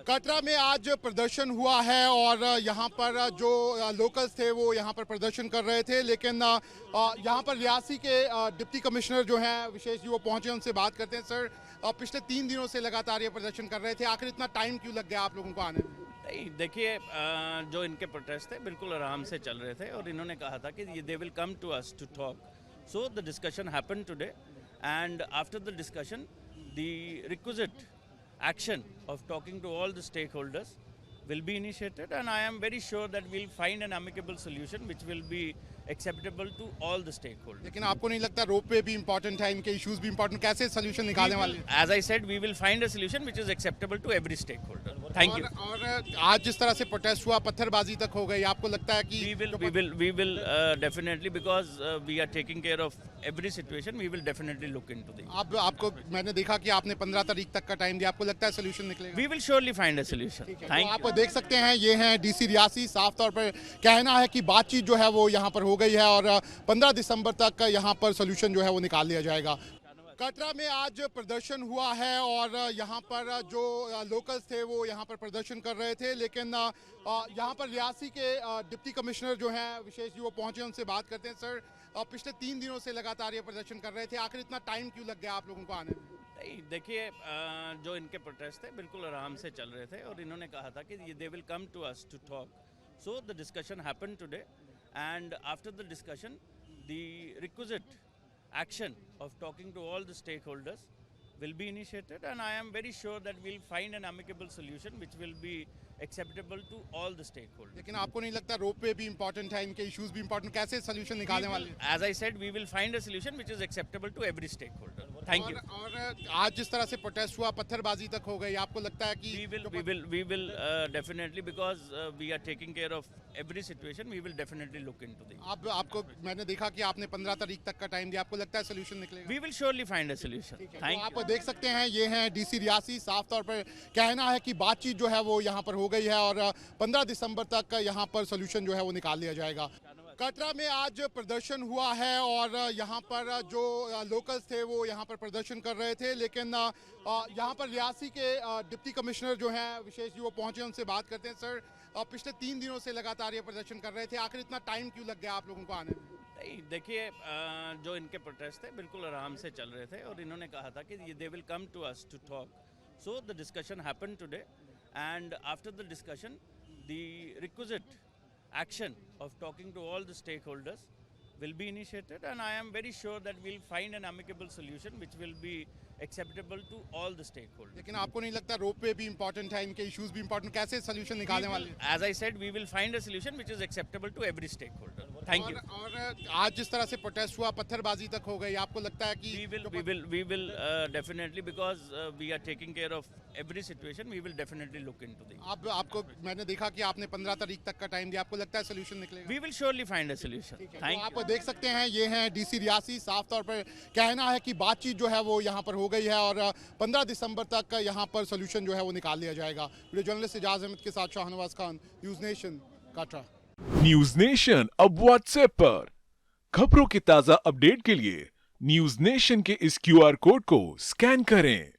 कटरा में आज प्रदर्शन हुआ है और यहाँ पर जो लोकल्स थे वो यहाँ पर प्रदर्शन कर रहे थे, लेकिन यहाँ पर रियासी के डिप्टी कमिश्नर जो हैं विशेष जी वो पहुँचे, उनसे बात करते हैं। सर, पिछले 3 दिनों से लगातार ये प्रदर्शन कर रहे थे, आखिर इतना टाइम क्यों लग गया आप लोगों को आने में? नहीं, देखिए, जो इनके प्रोटेस्ट थे बिल्कुल आराम से चल रहे थे और इन्होंने कहा था कि they will come to us to talk. So the discussion happen today and after the discussion the requisite action of talking to all the stakeholders will be initiated, and I am very sure that we'll find an amicable solution which will be acceptable to all the stakeholders. लेकिन आपको नहीं लगता रोप वे भी important है, इनके issues भी important, कैसे solution निकालने वाले हैं? As I said, we will find a solution which is acceptable to every stakeholder. Thank you. और आज जिस तरह से प्रोटेस्ट हुआ, पत्थरबाजी तक हो गई, आपको लगता है कि we will definitely, because we are taking care of every situation, we will definitely look into the. आपको मैंने देखा कि आपने 15 तारीख तक का टाइम दिया, आपको लगता है सोल्यूशन निकलेगा? We will surely find a solution. Thank तो you. आप देख सकते हैं, ये हैं डीसी रियासी। साफ तौर पर कहना है कि बातचीत जो है वो यहाँ पर हो गई है और 15 दिसंबर तक यहाँ पर सोल्यूशन जो है वो निकाल लिया जाएगा। कटरा में आज प्रदर्शन हुआ है और यहाँ पर जो लोकल्स थे वो यहाँ पर प्रदर्शन कर रहे थे, लेकिन यहाँ पर रियासी के डिप्टी कमिश्नर जो हैं विशेष जी वो पहुँचे, उनसे बात करते हैं। सर, पिछले 3 दिनों से लगातार ये प्रदर्शन कर रहे थे, आखिर इतना टाइम क्यों लग गया आप लोगों को आने में? नहीं, देखिए, जो इनके प्रोटेस्ट थे बिल्कुल आराम से चल रहे थे और इन्होंने कहा था कि they will come to us to talk. So the discussion happen today and after the discussion the requisite action of talking to all the stakeholders will be initiated, and I am very sure that we'll find an amicable solution which will be acceptable to all the stakeholders. लेकिन आपको नहीं लगता रोप वे भी important है, इनके issues भी important, कैसे solution निकालने वाले हैं? As I said, we will find a solution which is acceptable to every stakeholder. Thank you. और आज जिस तरह से प्रोटेस्ट हुआ, पत्थरबाजी तक हो गई, आपको लगता है कि we will definitely, because we are taking care of every situation, we will definitely look into the. आपको मैंने देखा कि आपने 15 तारीख तक का टाइम दिया, आपको लगता है सोल्यूशन निकलेगा? We will surely find a solution. Thank you. आप देख सकते हैं, ये हैं डीसी रियासी। साफ तौर पर कहना है कि बातचीत जो है वो यहाँ पर हो गई है और 15 दिसंबर तक यहाँ पर सोल्यूशन जो है वो निकाल लिया जाएगा। कटरा में आज प्रदर्शन हुआ है और यहाँ पर जो लोकल्स थे वो यहाँ पर प्रदर्शन कर रहे थे, लेकिन यहाँ पर रियासी के डिप्टी कमिश्नर जो हैं विशेष जी वो पहुँचे, उनसे बात करते हैं। सर, पिछले 3 दिनों से लगातार ये प्रदर्शन कर रहे थे, आखिर इतना टाइम क्यों लग गया आप लोगों को आने में? नहीं, देखिए, जो इनके प्रोटेस्ट थे बिल्कुल आराम से चल रहे थे और इन्होंने कहा था कि they will come to us to talk. So the discussion happen today and after the discussion the requisite action of talking to all the stakeholders will be initiated, and I am very sure that we'll find an amicable solution which will be acceptable to all the stakeholders. लेकिन आपको नहीं लगता रोप वे भी important है, इनके issues भी important, कैसे solution निकालने वाले हैं? As I said, we will find a solution which is acceptable to every stakeholder. Thank you. और आज जिस तरह से प्रोटेस्ट हुआ, पत्थरबाजी तक हो गई, आपको लगता है कि we will definitely, because we are taking care of every situation, we will definitely look into the. आपको मैंने देखा कि आपने 15 तारीख तक का टाइम दिया, आपको लगता है सोल्यूशन निकलेगा? We will surely find a solution. Thank you. आप देख सकते हैं, ये हैं डीसी रियासी। साफ तौर पर कहना है कि बातचीत जो है वो यहाँ पर हो गई है और 15 दिसंबर तक यहाँ पर सोल्यूशन जो है वो निकाल लिया जाएगा। वीडियो जर्नलिस्ट इजाज अहमद के साथ Shahnawaz Khan, news nation, Katra. News nation अब व्हाट्सएप पर खबरों की ताजा अपडेट के लिए न्यूज़ नेशन के इस QR कोड को स्कैन करें।